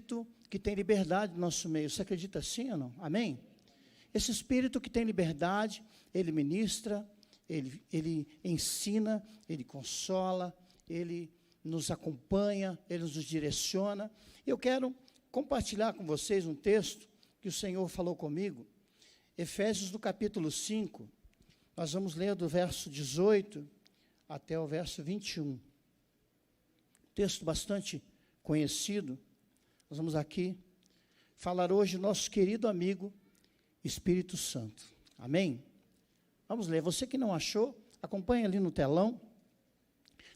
Espírito que tem liberdade no nosso meio. Você acredita sim ou não? Amém? Esse Espírito que tem liberdade, ele ministra, ele ensina, ele consola, ele nos acompanha, ele nos direciona. Eu quero compartilhar com vocês um texto que o Senhor falou comigo, Efésios no capítulo 5, nós vamos ler do verso 18 até o verso 21. Texto bastante conhecido. Nós vamos aqui falar hoje do nosso querido amigo Espírito Santo. Amém? Vamos ler. Você que não achou, acompanha ali no telão.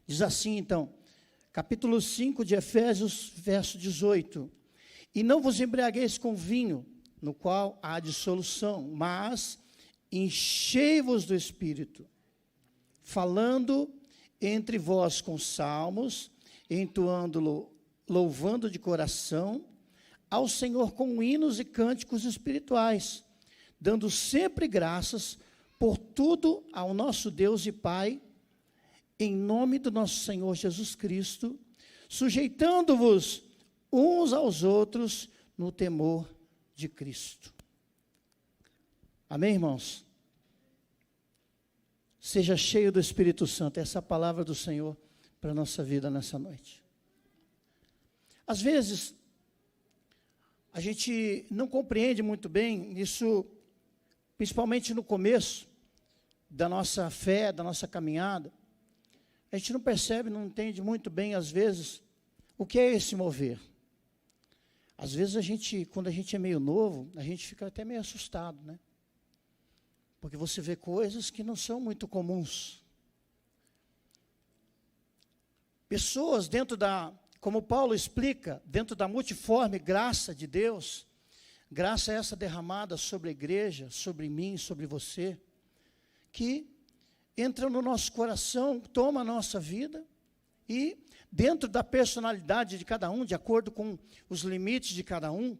Diz assim, então, capítulo 5 de Efésios, verso 18. E não vos embriagueis com vinho, no qual há dissolução, mas enchei-vos do Espírito, falando entre vós com salmos, entoando, louvando de coração ao Senhor com hinos e cânticos espirituais, dando sempre graças por tudo ao nosso Deus e Pai, em nome do nosso Senhor Jesus Cristo, sujeitando-vos uns aos outros no temor de Cristo. Amém, irmãos? Seja cheio do Espírito Santo, essa é a palavra do Senhor para a nossa vida nessa noite. Às vezes, a gente não compreende muito bem isso, principalmente no começo da nossa fé, da nossa caminhada. A gente não percebe, não entende muito bem, às vezes, o que é esse mover. Às vezes, quando a gente é meio novo, a gente fica até meio assustado, né? Porque você vê coisas que não são muito comuns. Pessoas como Paulo explica, dentro da multiforme graça de Deus, graça essa derramada sobre a igreja, sobre mim, sobre você, que entra no nosso coração, toma a nossa vida e, dentro da personalidade de cada um, de acordo com os limites de cada um,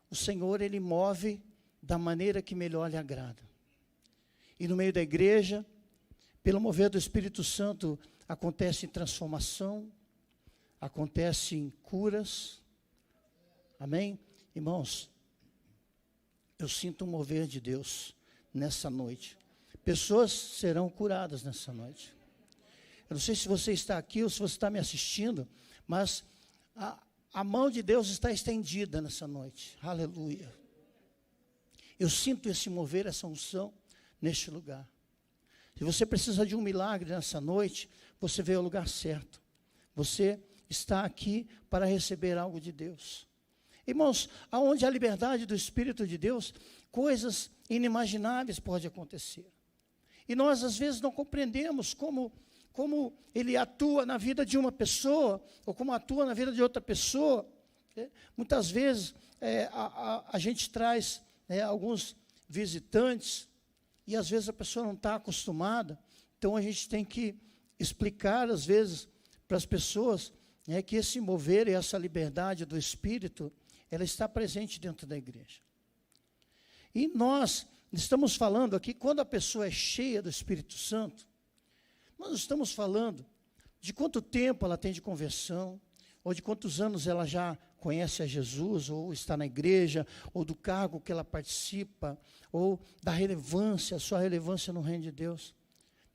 o Senhor, Ele move da maneira que melhor lhe agrada. E no meio da igreja, pelo mover do Espírito Santo, acontece transformação, acontece curas. Amém? Irmãos, eu sinto um mover de Deus nessa noite. Pessoas serão curadas nessa noite. Eu não sei se você está aqui ou se você está me assistindo, mas a mão de Deus está estendida nessa noite. Aleluia. Eu sinto esse mover, essa unção neste lugar. Se você precisa de um milagre nessa noite, você veio ao lugar certo. Você está aqui para receber algo de Deus. Irmãos, aonde há liberdade do Espírito de Deus, coisas inimagináveis podem acontecer. E nós, às vezes, não compreendemos como Ele atua na vida de uma pessoa, ou como atua na vida de outra pessoa. Muitas vezes, a gente traz alguns visitantes, e às vezes a pessoa não está acostumada, então a gente tem que explicar, às vezes, para as pessoas, que esse mover e essa liberdade do Espírito, ela está presente dentro da igreja. E nós estamos falando aqui, quando a pessoa é cheia do Espírito Santo, nós estamos falando de quanto tempo ela tem de conversão, ou de quantos anos ela já conhece a Jesus, ou está na igreja, ou do cargo que ela participa, ou da relevância, a sua relevância no reino de Deus.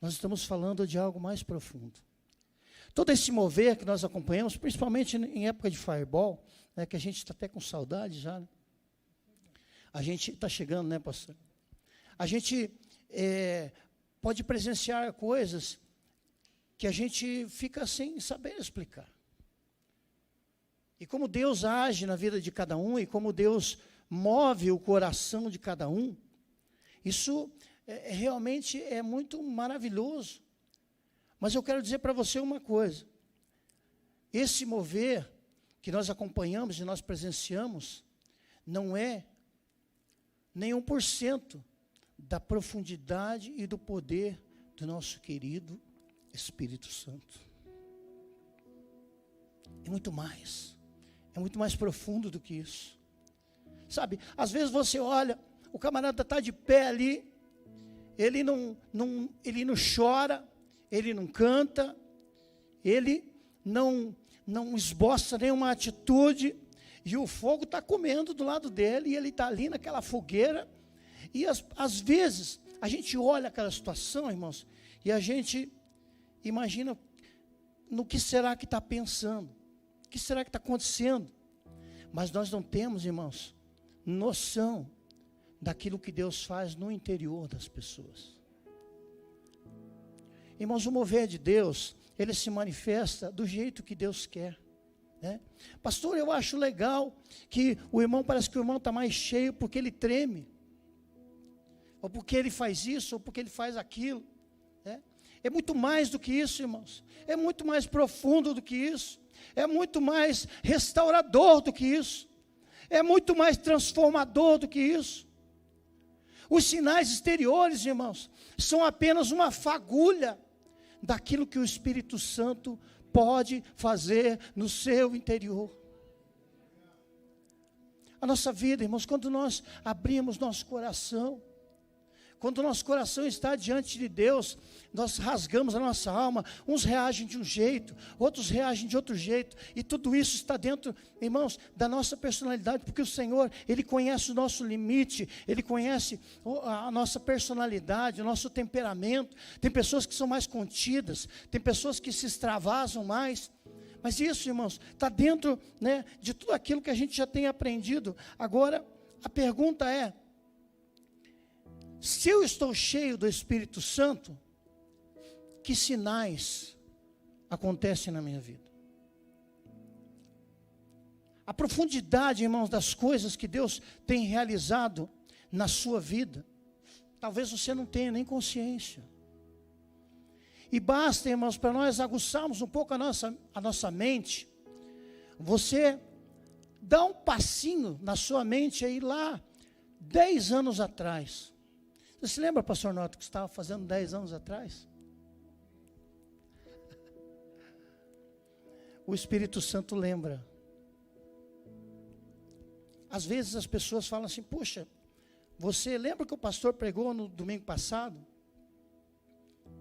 Nós estamos falando de algo mais profundo. Todo esse mover que nós acompanhamos, principalmente em época de Fireball, que a gente está até com saudade já, né? A gente está chegando, né, pastor? A gente pode presenciar coisas que a gente fica sem saber explicar. E como Deus age na vida de cada um, e como Deus move o coração de cada um, isso realmente é muito maravilhoso. Mas eu quero dizer para você uma coisa. Esse mover que nós acompanhamos e nós presenciamos, não é nem 1% da profundidade e do poder do nosso querido Espírito Santo. É muito mais profundo do que isso. Sabe, às vezes você olha, o camarada está de pé ali, ele não chora, ele não canta, ele não esboça nenhuma atitude, e o fogo está comendo do lado dele, e ele está ali naquela fogueira, e às vezes, a gente olha aquela situação, irmãos, e a gente imagina no que será que está pensando, o que será que está acontecendo, mas nós não temos, irmãos, noção daquilo que Deus faz no interior das pessoas. Irmãos, o mover de Deus, ele se manifesta do jeito que Deus quer, né? Pastor, eu acho legal que o irmão, parece que o irmão está mais cheio porque ele treme, ou porque ele faz isso, ou porque ele faz aquilo, né? É muito mais do que isso, irmãos, é muito mais profundo do que isso, é muito mais restaurador do que isso, é muito mais transformador do que isso. Os sinais exteriores, irmãos, são apenas uma fagulha daquilo que o Espírito Santo pode fazer no seu interior. A nossa vida, irmãos, quando nós abrimos nosso coração, quando o nosso coração está diante de Deus, nós rasgamos a nossa alma, uns reagem de um jeito, outros reagem de outro jeito, e tudo isso está dentro, irmãos, da nossa personalidade, porque o Senhor, Ele conhece o nosso limite, Ele conhece a nossa personalidade, o nosso temperamento. Tem pessoas que são mais contidas, tem pessoas que se extravasam mais, mas isso, irmãos, está dentro, né, de tudo aquilo que a gente já tem aprendido. Agora, a pergunta é, se eu estou cheio do Espírito Santo, que sinais acontecem na minha vida? A profundidade, irmãos, das coisas que Deus tem realizado na sua vida, talvez você não tenha nem consciência. E basta, irmãos, para nós aguçarmos um pouco a nossa mente, você dá um passinho na sua mente aí lá, 10 anos atrás. Você se lembra, pastor Noto, que estava fazendo 10 anos atrás? O Espírito Santo lembra. Às vezes as pessoas falam assim, puxa, você lembra que o pastor pregou no domingo passado?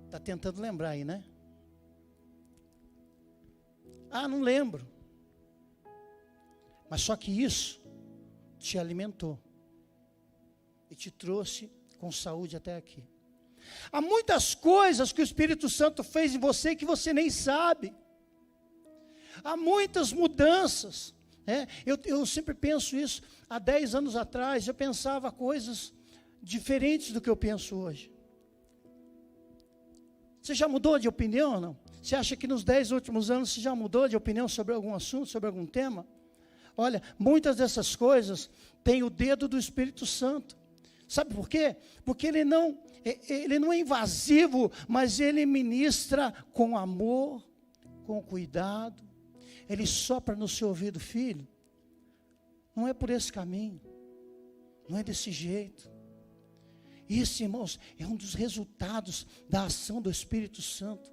Está tentando lembrar aí, né? Ah, não lembro. Mas só que isso te alimentou e te trouxe com saúde até aqui. Há muitas coisas que o Espírito Santo fez em você que você nem sabe. Há muitas mudanças, né? Eu sempre penso isso. Há 10 anos atrás eu pensava coisas diferentes do que eu penso hoje. Você já mudou de opinião ou não? Você acha que nos 10 últimos anos você já mudou de opinião sobre algum assunto, sobre algum tema? Olha, muitas dessas coisas têm o dedo do Espírito Santo. Sabe por quê? Porque ele não é invasivo, mas ele ministra com amor, com cuidado. Ele sopra no seu ouvido, filho, não é por esse caminho, não é desse jeito. Isso, irmãos, é um dos resultados da ação do Espírito Santo.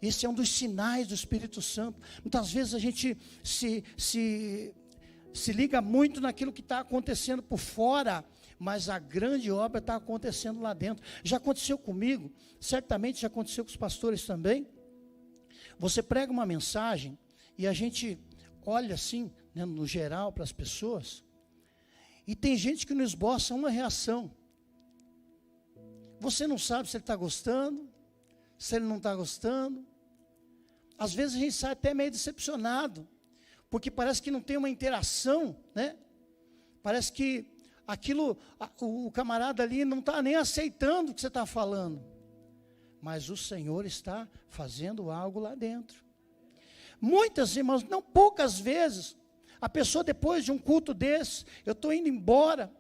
Esse é um dos sinais do Espírito Santo. Muitas vezes a gente se liga muito naquilo que está acontecendo por fora, mas a grande obra está acontecendo lá dentro. Já aconteceu comigo, certamente já aconteceu com os pastores também. Você prega uma mensagem e a gente olha assim, né, no geral para as pessoas, e tem gente que não esboça uma reação. Você não sabe se ele está gostando, se ele não está gostando. Às vezes a gente sai até meio decepcionado, porque parece que não tem uma interação, né? Parece que o camarada ali não está nem aceitando o que você está falando. Mas o Senhor está fazendo algo lá dentro. Muitas, irmãos, não poucas vezes, a pessoa depois de um culto desse, eu estou indo embora,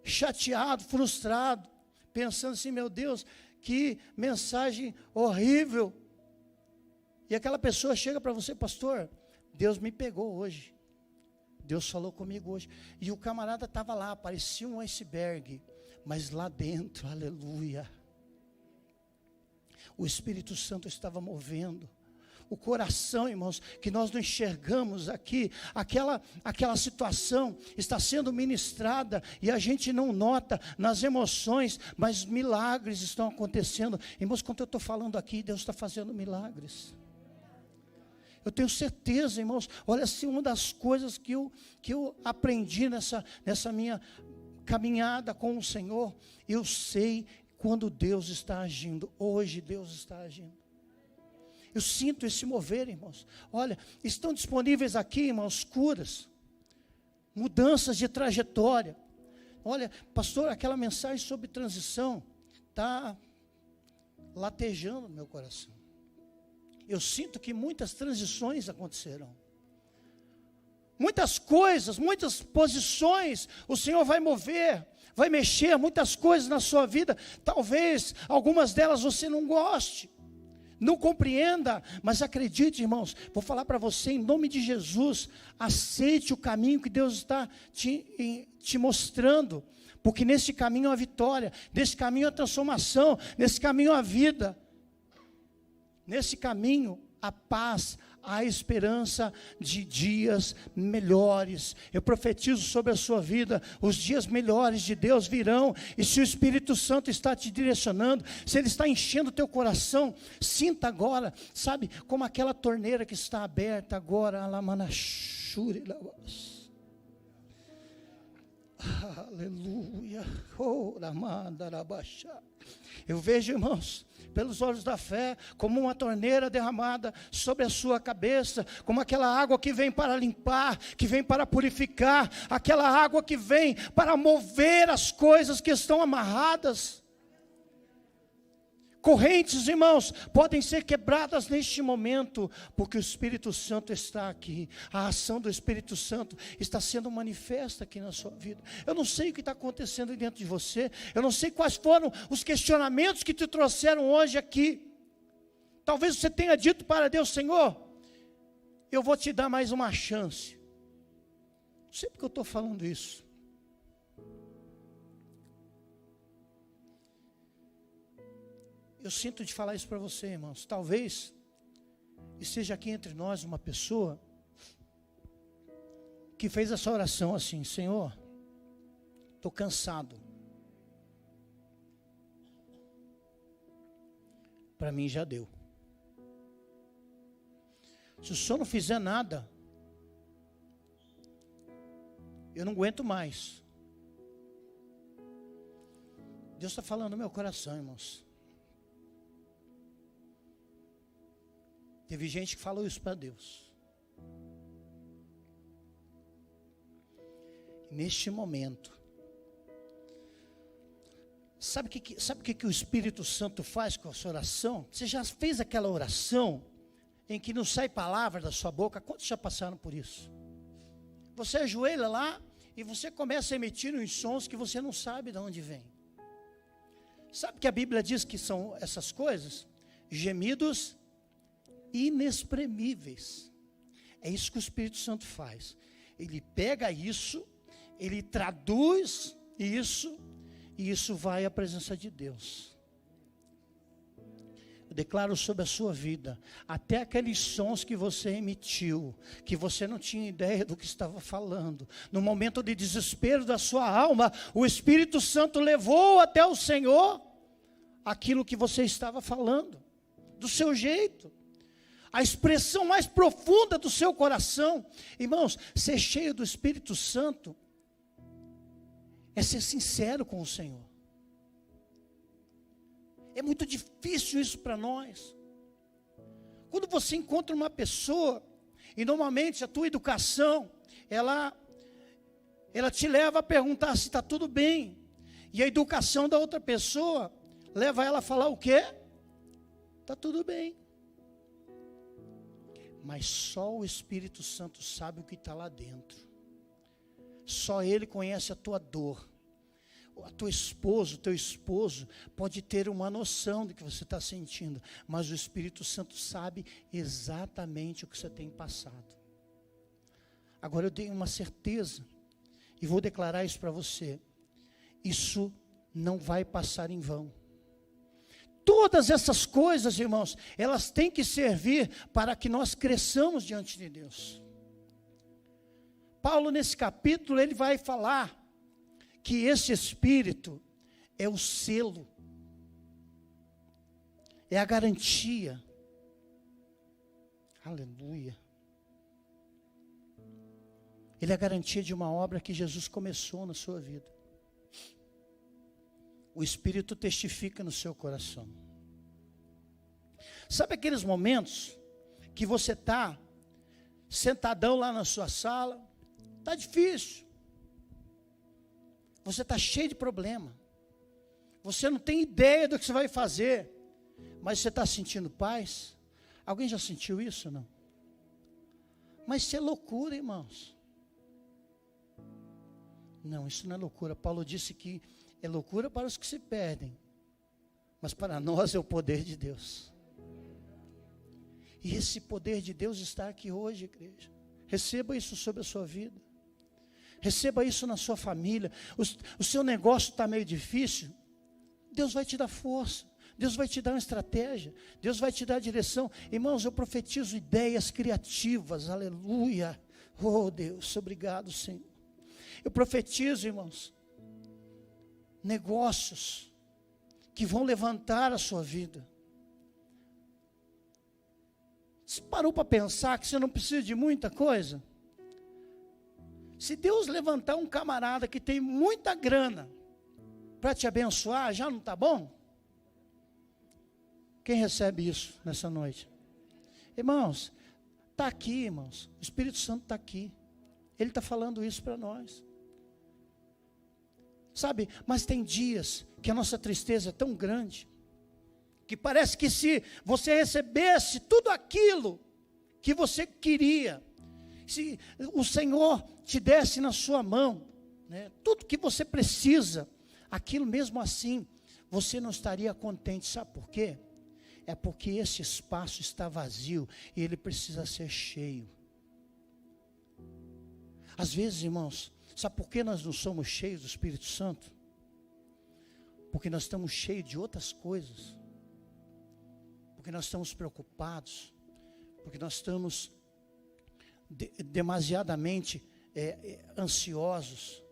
chateado, frustrado, pensando assim, meu Deus, que mensagem horrível. E aquela pessoa chega para você, pastor, Deus me pegou hoje. Deus falou comigo hoje. E o camarada estava lá, parecia um iceberg, mas lá dentro, aleluia, o Espírito Santo estava movendo. O coração, irmãos, que nós não enxergamos aqui, aquela situação está sendo ministrada e a gente não nota nas emoções, mas milagres estão acontecendo. Irmãos, quando eu estou falando aqui, Deus está fazendo milagres. Eu tenho certeza, irmãos, olha assim, uma das coisas que eu aprendi nessa minha caminhada com o Senhor, eu sei quando Deus está agindo. Hoje Deus está agindo. Eu sinto esse mover, irmãos. Olha, estão disponíveis aqui, irmãos, curas, mudanças de trajetória. Olha, pastor, aquela mensagem sobre transição está latejando no meu coração. Eu sinto que muitas transições acontecerão. Muitas coisas, muitas posições, o Senhor vai mover, vai mexer muitas coisas na sua vida. Talvez algumas delas você não goste, não compreenda, mas acredite, irmãos, vou falar para você em nome de Jesus, aceite o caminho que Deus está te mostrando, porque nesse caminho há vitória, nesse caminho há transformação, nesse caminho há vida, nesse caminho há paz, há esperança de dias melhores. Eu profetizo sobre a sua vida, os dias melhores de Deus virão, e se o Espírito Santo está te direcionando, se Ele está enchendo o teu coração, sinta agora, sabe, como aquela torneira que está aberta agora, aleluia, eu vejo, irmãos, pelos olhos da fé, como uma torneira derramada sobre a sua cabeça, como aquela água que vem para limpar, que vem para purificar, aquela água que vem para mover as coisas que estão amarradas. Correntes, irmãos, podem ser quebradas neste momento, porque o Espírito Santo está aqui. A ação do Espírito Santo está sendo manifesta aqui na sua vida. Eu não sei o que está acontecendo dentro de você, eu não sei quais foram os questionamentos que te trouxeram hoje aqui. Talvez você tenha dito para Deus: Senhor, eu vou te dar mais uma chance. Não sei porque eu estou falando isso. Eu sinto de falar isso para você, irmãos. Talvez esteja aqui entre nós uma pessoa que fez essa oração assim: Senhor, estou cansado. Para mim já deu. Se o Senhor não fizer nada, eu não aguento mais. Deus está falando no meu coração, irmãos. Teve gente que falou isso para Deus. Neste momento, sabe o que o Espírito Santo faz com a sua oração? Você já fez aquela oração em que não sai palavra da sua boca? Quantos já passaram por isso? Você ajoelha lá e você começa a emitir uns sons que você não sabe de onde vem. Sabe que a Bíblia diz que são essas coisas? Gemidos inexprimíveis. É isso que o Espírito Santo faz. Ele pega isso, ele traduz isso, e isso vai à presença de Deus. Eu declaro sobre a sua vida, até aqueles sons que você emitiu, que você não tinha ideia do que estava falando, no momento de desespero da sua alma, o Espírito Santo levou até o Senhor aquilo que você estava falando, do seu jeito. A expressão mais profunda do seu coração. Irmãos, ser cheio do Espírito Santo é ser sincero com o Senhor. É muito difícil isso para nós. Quando você encontra uma pessoa, e normalmente a tua educação, ela te leva a perguntar se está tudo bem. E a educação da outra pessoa leva ela a falar o quê? Está tudo bem. Mas só o Espírito Santo sabe o que está lá dentro. Só Ele conhece a tua dor. A tua esposa, o teu esposo pode ter uma noção do que você está sentindo, mas o Espírito Santo sabe exatamente o que você tem passado. Agora eu tenho uma certeza, e vou declarar isso para você: isso não vai passar em vão. Todas essas coisas, irmãos, elas têm que servir para que nós cresçamos diante de Deus. Paulo, nesse capítulo, ele vai falar que esse Espírito é o selo, é a garantia. Aleluia. Ele é a garantia de uma obra que Jesus começou na sua vida. O Espírito testifica no seu coração. Sabe aqueles momentos que você está sentadão lá na sua sala, está difícil, você está cheio de problema, você não tem ideia do que você vai fazer, mas você está sentindo paz? Alguém já sentiu isso ou não? Mas isso é loucura, irmãos. Não, isso não é loucura. Paulo disse que é loucura para os que se perdem, mas para nós é o poder de Deus. E esse poder de Deus está aqui hoje, igreja. Receba isso sobre a sua vida. Receba isso na sua família. O seu negócio está meio difícil. Deus vai te dar força. Deus vai te dar uma estratégia. Deus vai te dar direção. Irmãos, eu profetizo ideias criativas. Aleluia. Oh, Deus, obrigado, Senhor. Eu profetizo, irmãos, negócios que vão levantar a sua vida. Você parou para pensar que você não precisa de muita coisa? Se Deus levantar um camarada que tem muita grana para te abençoar, já não está bom? Quem recebe isso nessa noite? Irmãos, está aqui, irmãos. O Espírito Santo está aqui. Ele está falando isso para nós. Sabe, mas tem dias que a nossa tristeza é tão grande, que parece que se você recebesse tudo aquilo que você queria, se o Senhor te desse na sua mão, né, tudo que você precisa, aquilo mesmo assim, você não estaria contente. Sabe por quê? É porque esse espaço está vazio e ele precisa ser cheio. Às vezes, irmãos, sabe por que nós não somos cheios do Espírito Santo? Porque nós estamos cheios de outras coisas. Porque nós estamos preocupados, porque nós estamos demasiadamente ansiosos,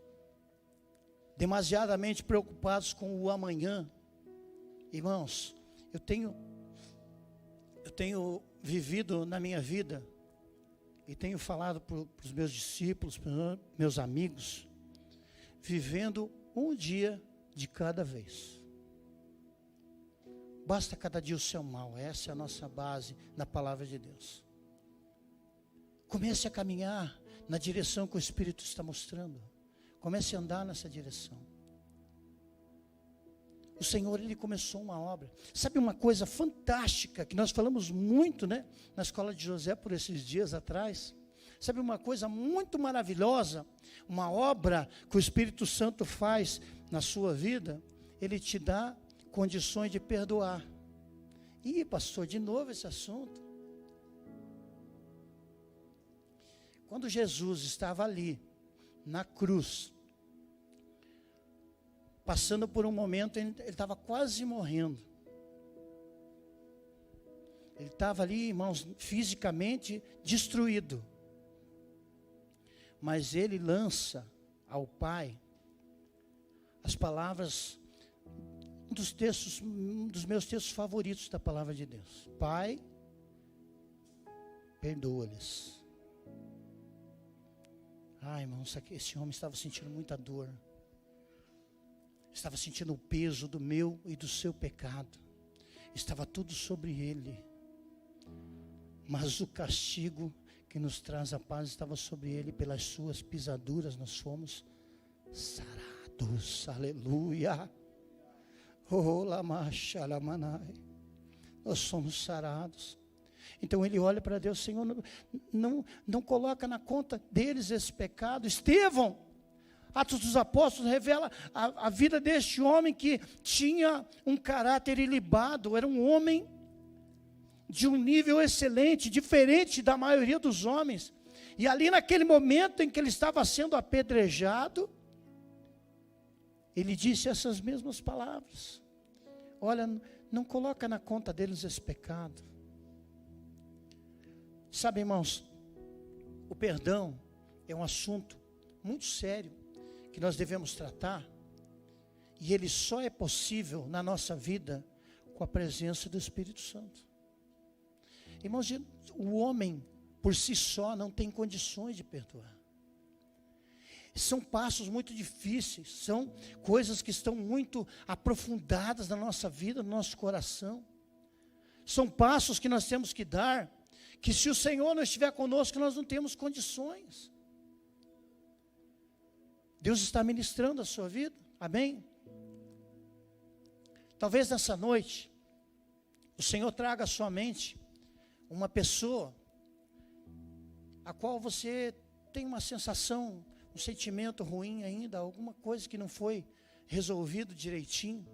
demasiadamente preocupados com o amanhã. Irmãos, eu tenho vivido na minha vida, e tenho falado para os meus discípulos, para os meus amigos, vivendo um dia de cada vez. Basta cada dia o seu mal. Essa é a nossa base na palavra de Deus. Comece a caminhar na direção que o Espírito está mostrando. Comece a andar nessa direção. O Senhor, Ele começou uma obra. Sabe uma coisa fantástica, que nós falamos muito, né, na escola de José por esses dias atrás? Sabe uma coisa muito maravilhosa? Uma obra que o Espírito Santo faz na sua vida? Ele te dá condições de perdoar. Ih, pastor, de novo esse assunto. Quando Jesus estava ali, na cruz, passando por um momento, ele estava quase morrendo. Ele estava ali, irmãos, fisicamente destruído. Mas ele lança ao Pai as palavras, um dos meus textos favoritos da palavra de Deus. Pai, perdoa-lhes. Irmãos, esse homem estava sentindo muita dor. Estava sentindo o peso do meu e do seu pecado. Estava tudo sobre ele. Mas o castigo que nos traz a paz estava sobre ele. Pelas suas pisaduras nós fomos sarados. Aleluia. Oh, lamacha, lamanai. Nós somos sarados. Então ele olha para Deus: Senhor, não coloca na conta deles esse pecado. Estevão, Atos dos Apóstolos revela a vida deste homem que tinha um caráter ilibado. Era um homem de um nível excelente, diferente da maioria dos homens. E ali naquele momento em que ele estava sendo apedrejado, ele disse essas mesmas palavras: olha, não coloca na conta deles esse pecado. Sabe, irmãos, o perdão é um assunto muito sério que nós devemos tratar, e ele só é possível na nossa vida com a presença do Espírito Santo. Irmãos, o homem por si só não tem condições de perdoar. São passos muito difíceis, são coisas que estão muito aprofundadas na nossa vida, no nosso coração. São passos que nós temos que dar, que se o Senhor não estiver conosco, nós não temos condições. Deus está ministrando a sua vida, amém? Talvez nessa noite, o Senhor traga à sua mente uma pessoa, a qual você tem uma sensação, um sentimento ruim ainda, alguma coisa que não foi resolvido direitinho.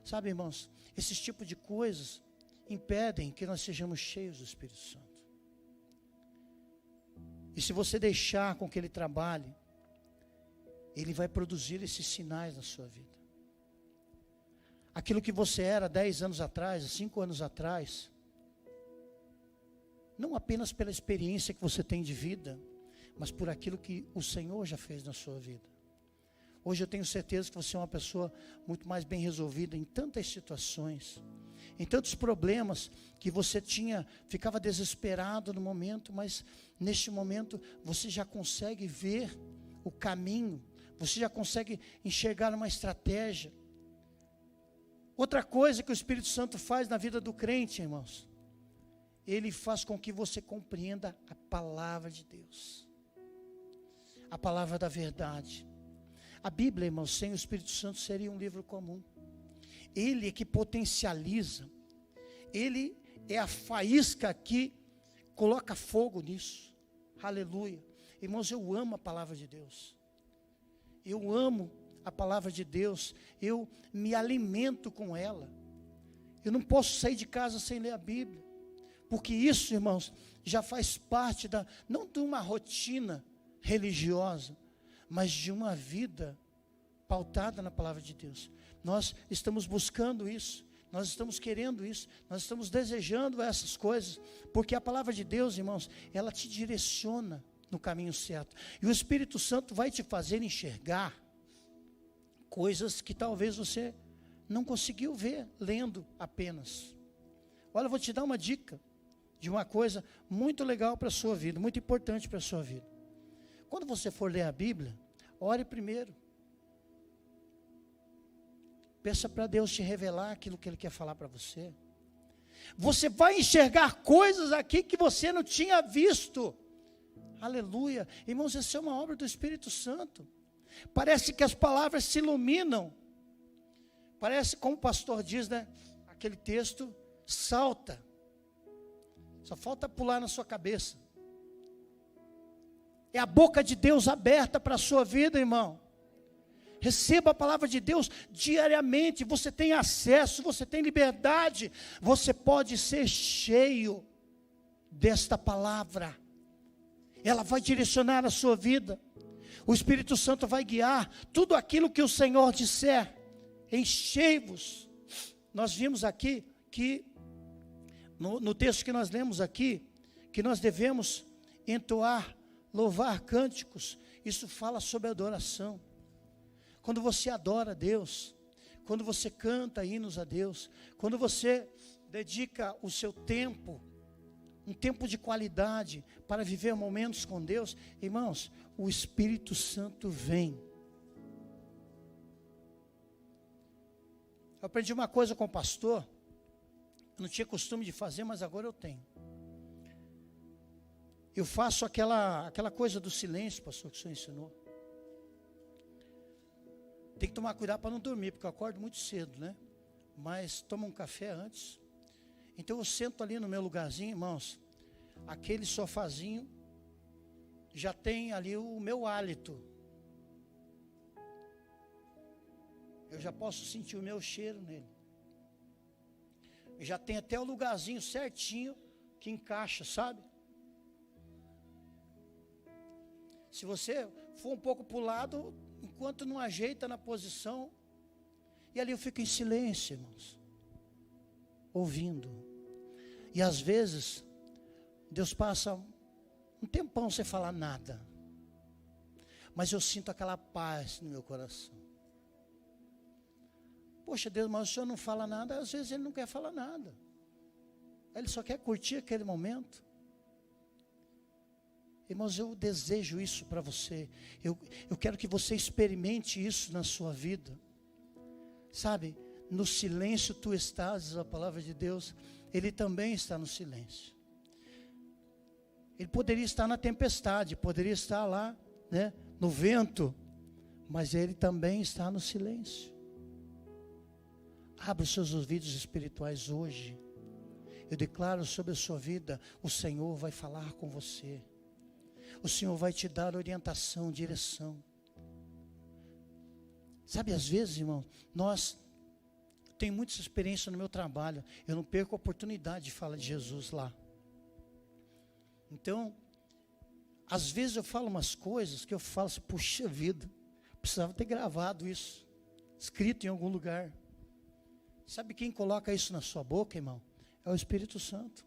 Sabe, irmãos, esses tipos de coisas impedem que nós sejamos cheios do Espírito Santo. E se você deixar com que Ele trabalhe, Ele vai produzir esses sinais na sua vida. Aquilo que você era 10 anos atrás, 5 anos atrás, não apenas pela experiência que você tem de vida, mas por aquilo que o Senhor já fez na sua vida. Hoje eu tenho certeza que você é uma pessoa muito mais bem resolvida em tantas situações, em tantos problemas que você ficava desesperado no momento, mas neste momento você já consegue ver o caminho, você já consegue enxergar uma estratégia. Outra coisa que o Espírito Santo faz na vida do crente, irmãos, ele faz com que você compreenda a palavra de Deus. A palavra da verdade. A Bíblia, irmãos, sem o Espírito Santo seria um livro comum. Ele é que potencializa. Ele é a faísca que coloca fogo nisso. Aleluia. Irmãos, eu amo a palavra de Deus. Eu amo a palavra de Deus. Eu me alimento com ela. Eu não posso sair de casa sem ler a Bíblia. Porque isso, irmãos, já faz parte não de uma rotina religiosa, mas de uma vida pautada na palavra de Deus. Nós estamos buscando isso, nós estamos querendo isso, nós estamos desejando essas coisas, porque a palavra de Deus, irmãos, ela te direciona no caminho certo, e o Espírito Santo vai te fazer enxergar coisas que talvez você não conseguiu ver lendo apenas. Olha, eu vou te dar uma dica de uma coisa muito legal para a sua vida, muito importante para a sua vida. Quando você for ler a Bíblia, ore primeiro. Peça para Deus te revelar aquilo que Ele quer falar para você. Você vai enxergar coisas aqui que você não tinha visto. Aleluia. Irmãos, essa é uma obra do Espírito Santo. Parece que as palavras se iluminam. Parece, como o pastor diz, né? Aquele texto salta. Só falta pular na sua cabeça. É a boca de Deus aberta para a sua vida, irmão. Receba a palavra de Deus diariamente. Você tem acesso, você tem liberdade. Você pode ser cheio desta palavra. Ela vai direcionar a sua vida. O Espírito Santo vai guiar tudo aquilo que o Senhor disser. Enchei-vos. Nós vimos aqui que, no texto que nós lemos aqui, que nós devemos entoar, louvar cânticos. Isso fala sobre adoração. Quando você adora a Deus, quando você canta hinos a Deus, quando você dedica o seu tempo, um tempo de qualidade para viver momentos com Deus, irmãos, o Espírito Santo vem. Eu aprendi uma coisa com o pastor, eu não tinha costume de fazer, mas agora eu tenho. Eu faço aquela coisa do silêncio, pastor, que o senhor ensinou. Tem que tomar cuidado para não dormir, porque eu acordo muito cedo, né? Mas tomo um café antes. Então eu sento ali no meu lugarzinho, irmãos. Aquele sofazinho já tem ali o meu hálito. Eu já posso sentir o meu cheiro nele. Já tem até o lugarzinho certinho que encaixa, sabe? Se você for um pouco para o lado, enquanto não ajeita na posição, e ali eu fico em silêncio, irmãos, ouvindo. E às vezes, Deus passa um tempão sem falar nada, mas eu sinto aquela paz no meu coração. Poxa Deus, mas o Senhor não fala nada. Às vezes Ele não quer falar nada. Ele só quer curtir aquele momento. Irmãos, eu desejo isso para você. Eu quero que você experimente isso na sua vida. Sabe, no silêncio tu estás, diz a palavra de Deus. Ele também está no silêncio. Ele poderia estar na tempestade, poderia estar lá, né, no vento, mas ele também está no silêncio. Abra os seus ouvidos espirituais hoje. Eu declaro sobre a sua vida, o Senhor vai falar com você. O Senhor vai te dar orientação, direção. Sabe, às vezes, irmão, tenho muita experiência no meu trabalho. Eu não perco a oportunidade de falar de Jesus lá. Então, às vezes eu falo umas coisas que eu falo assim, puxa vida, precisava ter gravado isso, escrito em algum lugar. Sabe quem coloca isso na sua boca, irmão? É o Espírito Santo.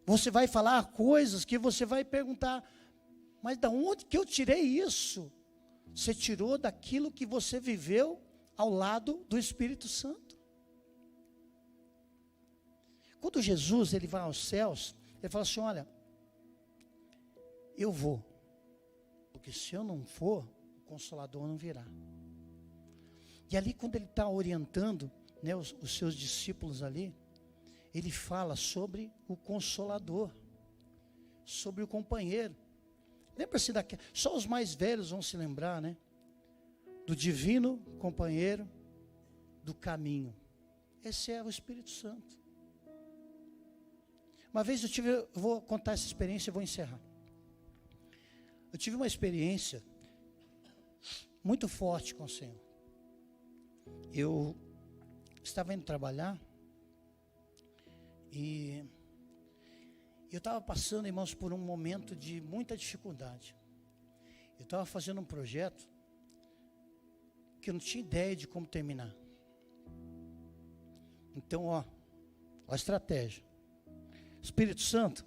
Você vai falar coisas que você vai perguntar, mas de onde que eu tirei isso? Você tirou daquilo que você viveu ao lado do Espírito Santo. Quando Jesus ele vai aos céus, ele fala assim, olha, eu vou, porque se eu não for, o Consolador não virá. E ali quando ele está orientando, né, os seus discípulos ali, ele fala sobre o Consolador, sobre o companheiro. Lembra-se daquele, só os mais velhos vão se lembrar, né? Do divino companheiro do caminho. Esse é o Espírito Santo. Uma vez eu vou contar essa experiência e vou encerrar. Eu tive uma experiência muito forte com o Senhor. Eu estava indo trabalhar e eu estava passando, irmãos, por um momento de muita dificuldade. Eu estava fazendo um projeto que eu não tinha ideia de como terminar. Então, ó a estratégia. Espírito Santo,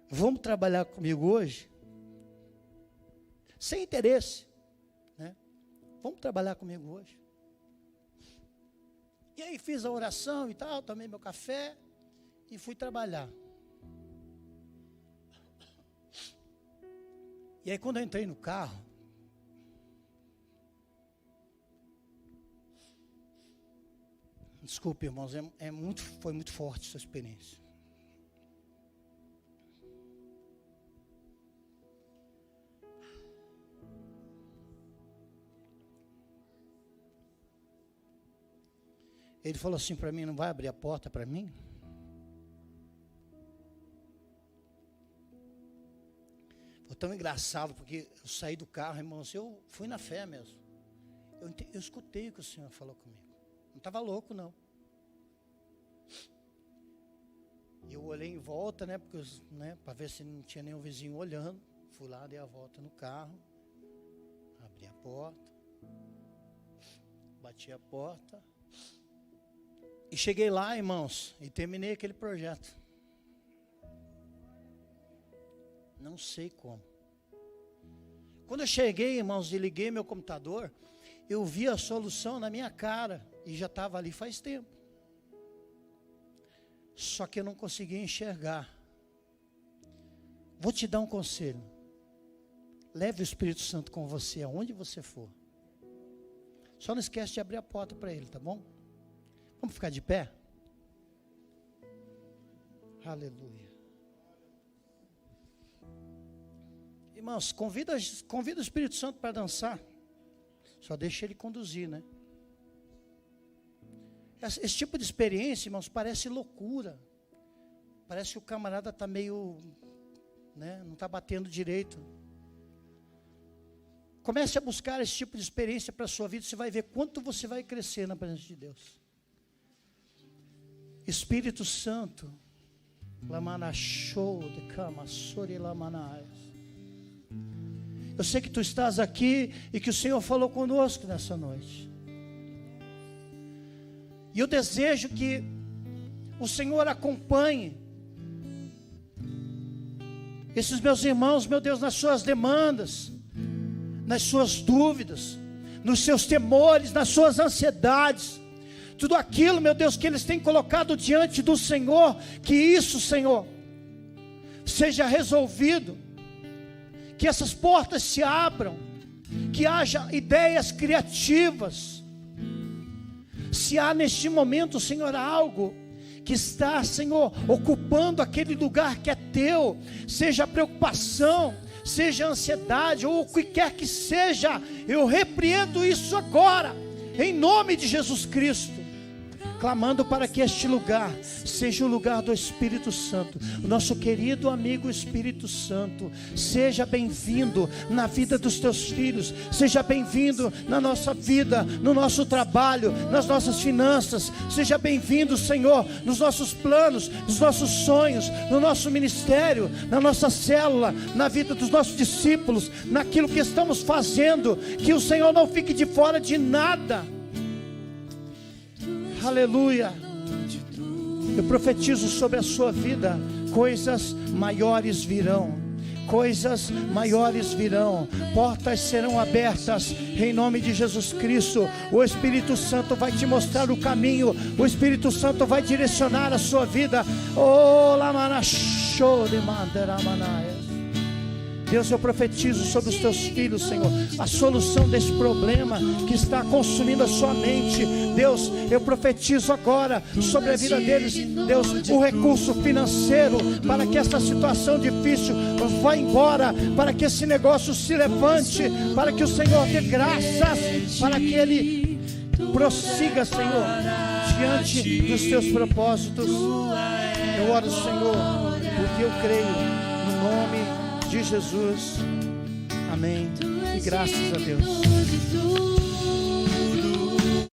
vamos trabalhar comigo hoje? Sem interesse, né? Vamos trabalhar comigo hoje. E aí fiz a oração e tal, tomei meu café e fui trabalhar. E aí quando eu entrei no carro, desculpe, irmãos, foi muito forte essa experiência. Ele falou assim para mim, não vai abrir a porta para mim? Foi tão engraçado, porque eu saí do carro, irmãos, eu fui na fé mesmo. Eu escutei o que o Senhor falou comigo. Não estava louco, não. Eu olhei em volta, né, para ver se não tinha nenhum vizinho olhando. Fui lá, dei a volta no carro, abri a porta, bati a porta. E cheguei lá, irmãos, e terminei aquele projeto. Não sei como. Quando eu cheguei, irmãos, e liguei meu computador, eu vi a solução na minha cara, e já estava ali faz tempo. Só que eu não conseguia enxergar. Vou te dar um conselho. Leve o Espírito Santo com você, aonde você for. Só não esquece de abrir a porta para ele, tá bom? Vamos ficar de pé? Aleluia. Irmãos, convida o Espírito Santo para dançar. Só deixa ele conduzir, né? Esse tipo de experiência, irmãos, parece loucura. Parece que o camarada está meio, né, não está batendo direito. Comece a buscar esse tipo de experiência para a sua vida. Você vai ver quanto você vai crescer na presença de Deus. Espírito Santo, eu sei que tu estás aqui e que o Senhor falou conosco nessa noite. E eu desejo que o Senhor acompanhe esses meus irmãos, meu Deus, nas suas demandas, nas suas dúvidas, nos seus temores, nas suas ansiedades. tudo aquilo, meu Deus, que eles têm colocado diante do Senhor, que isso, Senhor, seja resolvido, que essas portas se abram, que haja ideias criativas. Se há neste momento, Senhor, algo que está, Senhor, ocupando aquele lugar que é teu, seja preocupação, seja ansiedade, ou o que quer que seja, eu repreendo isso agora, em nome de Jesus Cristo, clamando para que este lugar seja o lugar do Espírito Santo. O nosso querido amigo Espírito Santo, seja bem-vindo na vida dos teus filhos, seja bem-vindo na nossa vida, no nosso trabalho, nas nossas finanças, seja bem-vindo, Senhor, nos nossos planos, nos nossos sonhos, no nosso ministério, na nossa célula, na vida dos nossos discípulos, naquilo que estamos fazendo, que o Senhor não fique de fora de nada. Aleluia. Eu profetizo sobre a sua vida, coisas maiores virão, coisas maiores virão, portas serão abertas, em nome de Jesus Cristo. O Espírito Santo vai te mostrar o caminho, o Espírito Santo vai direcionar a sua vida. Oh, Deus, eu profetizo sobre os teus filhos, Senhor, a solução desse problema que está consumindo a sua mente. Deus, eu profetizo agora sobre a vida deles, Deus, o recurso financeiro, para que essa situação difícil vá embora, para que esse negócio se levante, para que o Senhor dê graças, para que Ele prossiga, Senhor, diante dos teus propósitos. Eu oro, Senhor, porque eu creio no nome de Jesus, amém, e graças a Deus.